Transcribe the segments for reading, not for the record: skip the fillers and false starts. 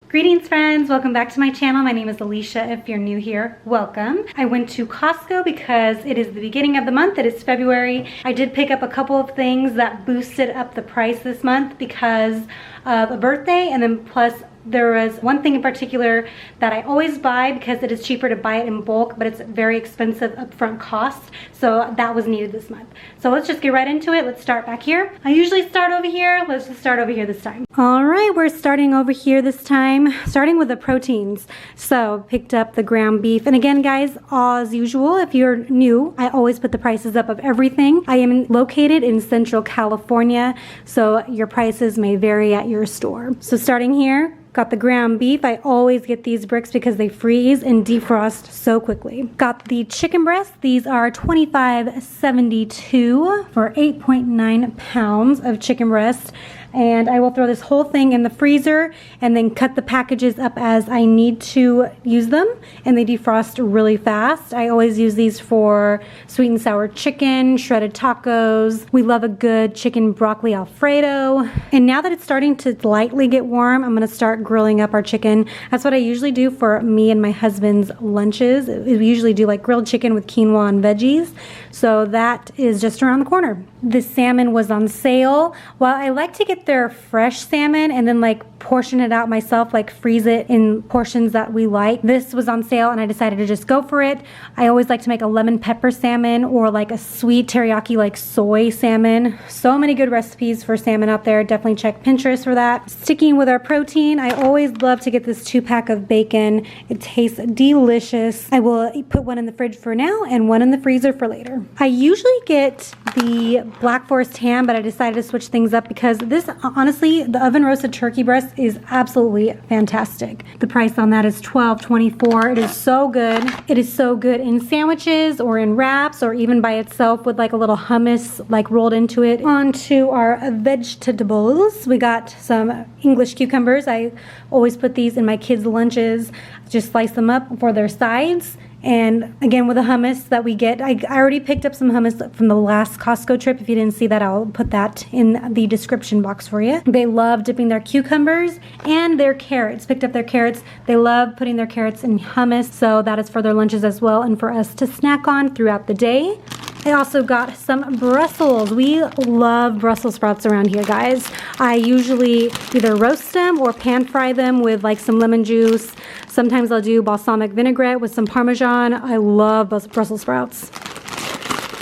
Greetings friends, welcome back to my channel. My name is Alicia. If you're new here, welcome. I went to Costco because it is the beginning of the month. It is February. I did pick up a couple of things that boosted up the price this month because of a birthday, and then plus there was one thing in particular that I always buy because it is cheaper to buy it in bulk, but it's very expensive upfront cost. So that was needed this month. So let's just get right into it. Let's start back here. I usually start over here. Let's just start over here this time. All right, we're starting over here this time, starting with the proteins. So picked up the ground beef. And again, guys, as usual, if you're new, I always put the prices up of everything. I am located in Central California, so your prices may vary at your store. So starting here, got the ground beef. I always get these bricks because they freeze and defrost so quickly. Got the chicken breasts. These are $25.72 for 8.9 pounds of chicken breast. And I will throw this whole thing in the freezer and then cut the packages up as I need to use them, and they defrost really fast. I always use these for sweet and sour chicken, shredded tacos. We love a good chicken broccoli Alfredo. And now that it's starting to lightly get warm, I'm gonna start grilling up our chicken. That's what I usually do for me and my husband's lunches. We usually do like grilled chicken with quinoa and veggies. So that is just around the corner. The salmon was on sale. While I like to get their fresh salmon and then like portion it out myself, like freeze it in portions that we like, this was on sale and I decided to just go for it. I always like to make a lemon pepper salmon or like a sweet teriyaki like soy salmon. So many good recipes for salmon out there. Definitely check Pinterest for that. Sticking with our protein, I always love to get this 2-pack of bacon. It tastes delicious. I will put one in the fridge for now and one in the freezer for later. I usually get the Black Forest ham, but I decided to switch things up because this, honestly, the oven roasted turkey breast is absolutely fantastic. The price on that is $12.24. It is so good. It is so good in sandwiches or in wraps or even by itself with like a little hummus like rolled into it. On to our vegetables. We got some English cucumbers. I always put these in my kids' lunches. Just slice them up for their sides. And again, with the hummus that we get, I already picked up some hummus from the last Costco trip. If you didn't see that, I'll put that in the description box for you. They love dipping their cucumbers and their carrots. Picked up their carrots. They love putting their carrots in hummus, so that is for their lunches as well and for us to snack on throughout the day. I also got some Brussels. We love Brussels sprouts around here, guys. I usually either roast them or pan fry them with like some lemon juice. Sometimes I'll do balsamic vinaigrette with some Parmesan. I love Brussels sprouts.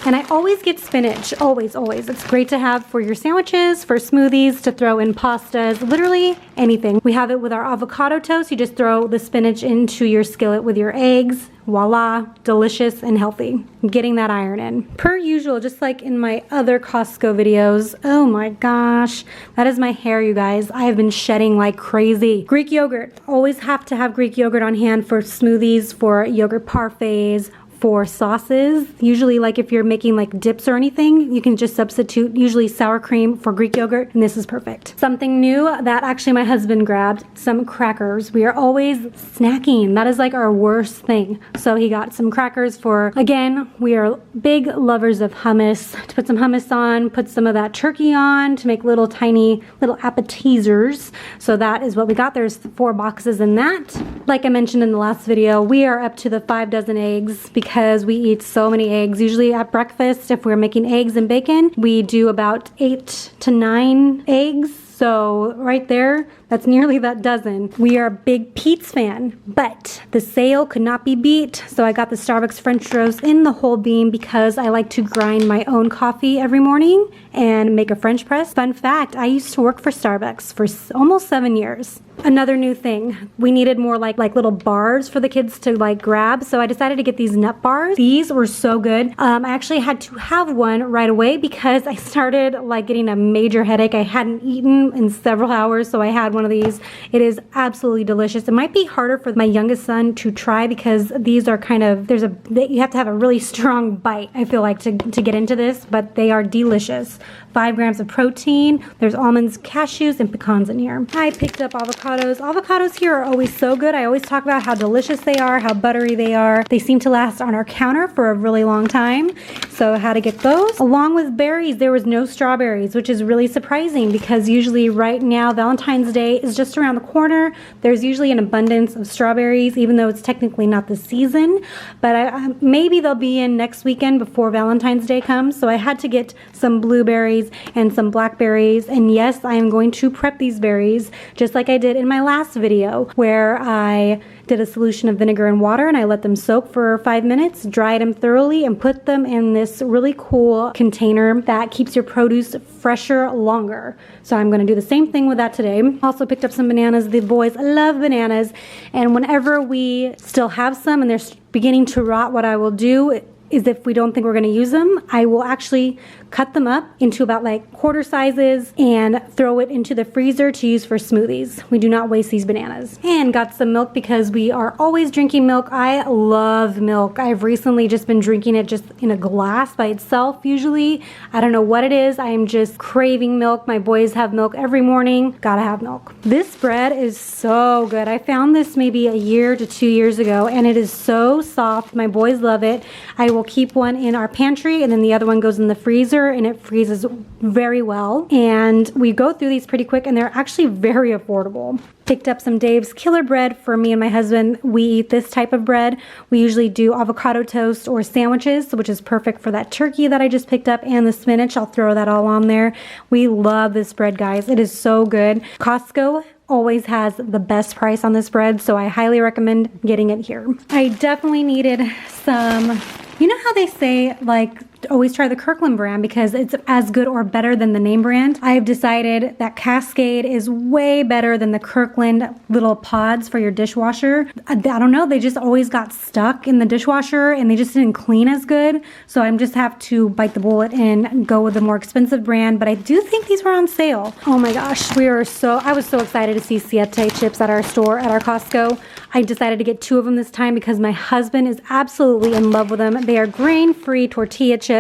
And I always get spinach, always, always. It's great to have for your sandwiches, for smoothies, to throw in pastas, literally anything. We have it with our avocado toast. You just throw the spinach into your skillet with your eggs. Voila, delicious and healthy. Getting that iron in. Per usual, just like in my other Costco videos, oh my gosh, that is my hair, you guys. I have been shedding like crazy. Greek yogurt. Always have to have Greek yogurt on hand for smoothies, for yogurt parfaits, for sauces. Usually like if you're making like dips or anything, you can just substitute usually sour cream for Greek yogurt, and this is perfect. Something new that actually my husband grabbed, some crackers. We are always snacking. That is like our worst thing. So he got some crackers for, again, we are big lovers of hummus. To put some hummus on, put some of that turkey on to make little tiny little appetizers. So that is what we got. There's 4 boxes in that. Like I mentioned in the last video, we are up to the 5 dozen eggs because we eat so many eggs. Usually at breakfast, if we're making eggs and bacon, we do about 8 to 9 eggs. So right there, that's nearly that dozen. We are a big Pete's fan, but the sale could not be beat. So I got the Starbucks French roast in the whole bean because I like to grind my own coffee every morning and make a French press. Fun fact, I used to work for Starbucks for almost 7 years. Another new thing, we needed more like little bars for the kids to like grab, so I decided to get these nut bars. These were so good. I actually had to have one right away because I started like getting a major headache. I hadn't eaten in several hours, so I had one of these. It is absolutely delicious. It might be harder for my youngest son to try because these are kind of, you have to have a really strong bite, I feel like, to get into this, but they are delicious. 5 grams of protein. There's almonds, cashews, and pecans in here. I picked up avocados. Avocados here are always so good. I always talk about how delicious they are, how buttery they are. They seem to last on our counter for a really long time. So how to get those. Along with berries, there was no strawberries, which is really surprising because usually right now Valentine's Day is just around the corner. There's usually an abundance of strawberries, even though it's technically not the season. But maybe they'll be in next weekend before Valentine's Day comes. So I had to get some blueberries and some blackberries. And yes, I am going to prep these berries just like I did in my last video where I did a solution of vinegar and water and I let them soak for 5 minutes, dried them thoroughly, and put them in this really cool container that keeps your produce fresher longer. So I'm going to do the same thing with that today. Also picked up some bananas. The boys love bananas, and whenever we still have some and they're beginning to rot, what I will do is if we don't think we're going to use them, I will actually cut them up into about like quarter sizes and throw it into the freezer to use for smoothies. We do not waste these bananas. And got some milk because we are always drinking milk. I love milk. I've recently just been drinking it just in a glass by itself usually. I don't know what it is. I am just craving milk. My boys have milk every morning. Gotta have milk. This bread is so good. I found this maybe a year to 2 years ago and it is so soft. My boys love it. I will keep one in our pantry and then the other one goes in the freezer and it freezes very well. And we go through these pretty quick and they're actually very affordable. Picked up some Dave's Killer Bread for me and my husband. We eat this type of bread. We usually do avocado toast or sandwiches, which is perfect for that turkey that I just picked up and the spinach. I'll throw that all on there. We love this bread, guys. It is so good. Costco always has the best price on this bread, so I highly recommend getting it here. I definitely needed some, you know how they say like always try the Kirkland brand because it's as good or better than the name brand. I have decided that Cascade is way better than the Kirkland little pods for your dishwasher. I don't know, they just always got stuck in the dishwasher and they just didn't clean as good. So I'm just have to bite the bullet and go with the more expensive brand, but I do think these were on sale. Oh my gosh, I was so excited to see Siete chips at our store, at our Costco. I decided to get 2 of them this time because my husband is absolutely in love with them. They are grain-free tortilla chips.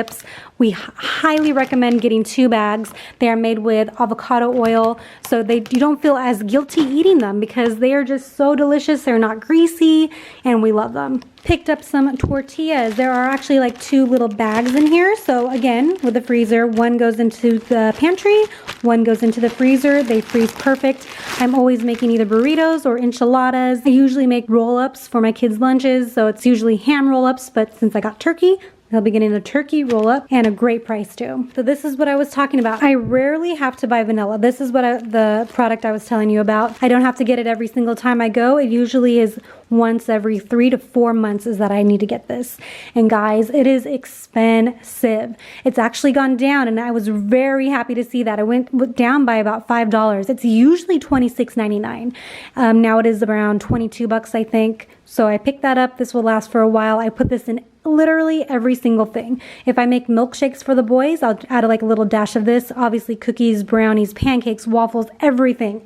We highly recommend getting 2 bags. They are made with avocado oil, so you don't feel as guilty eating them because they are just so delicious. They're not greasy, and we love them. Picked up some tortillas. There are actually like 2 little bags in here. So again, with the freezer, one goes into the pantry, one goes into the freezer. They freeze perfect. I'm always making either burritos or enchiladas. I usually make roll-ups for my kids' lunches, so it's usually ham roll-ups, but since I got turkey, I'll be getting a turkey roll-up and a great price too. So this is what I was talking about. I rarely have to buy vanilla. This is what the product I was telling you about. I don't have to get it every single time I go. It usually is once every 3 to 4 months is that I need to get this. And guys, it is expensive. It's actually gone down and I was very happy to see that. It went down by about $5. It's usually $26.99. Now it is around 22 bucks, I think. So I picked that up. This will last for a while. I put this in literally every single thing. If I make milkshakes for the boys, I'll add like a little dash of this. Obviously cookies, brownies, pancakes, waffles, everything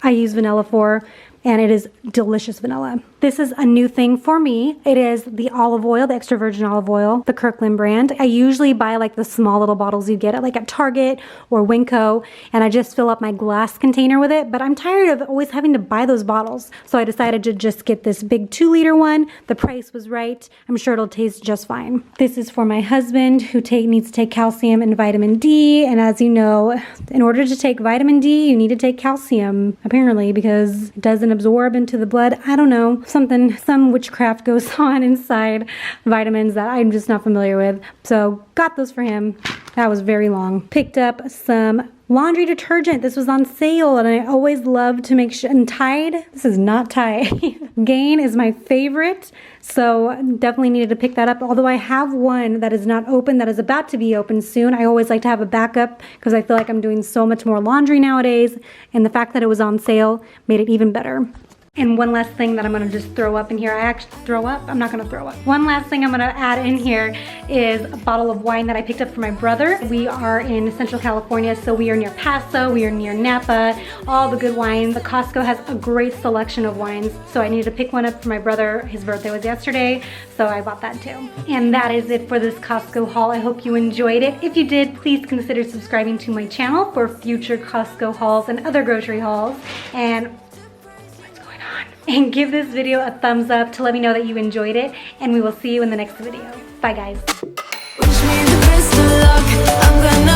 I use vanilla for. And it is delicious vanilla. This is a new thing for me. It is the olive oil, the extra virgin olive oil, the Kirkland brand. I usually buy like the small little bottles you get at like at Target or Winco, and I just fill up my glass container with it, but I'm tired of always having to buy those bottles. So I decided to just get this big 2-liter one. The price was right. I'm sure it'll taste just fine. This is for my husband who needs to take calcium and vitamin D, and as you know, in order to take vitamin D, you need to take calcium, apparently, because it doesn't absorb into the blood. I don't know. Some witchcraft goes on inside vitamins that I'm just not familiar with. So got those for him. That was very long. Picked up some laundry detergent. This was on sale and I always love to make sure. And Tide, this is not Tide. Gain is my favorite. So definitely needed to pick that up. Although I have one that is not open, that is about to be open soon. I always like to have a backup because I feel like I'm doing so much more laundry nowadays. And the fact that it was on sale made it even better. And one last thing that I'm gonna just throw up in here. I actually throw up? I'm not gonna throw up. One last thing I'm gonna add in here is a bottle of wine that I picked up for my brother. We are in Central California, so we are near Paso, we are near Napa, all the good wines. The Costco has a great selection of wines, so I needed to pick one up for my brother. His birthday was yesterday, so I bought that too. And that is it for this Costco haul. I hope you enjoyed it. If you did, please consider subscribing to my channel for future Costco hauls and other grocery hauls. And give this video a thumbs up to let me know that you enjoyed it, and we will see you in the next video. Bye guys. Wish me the best of luck. I'm gonna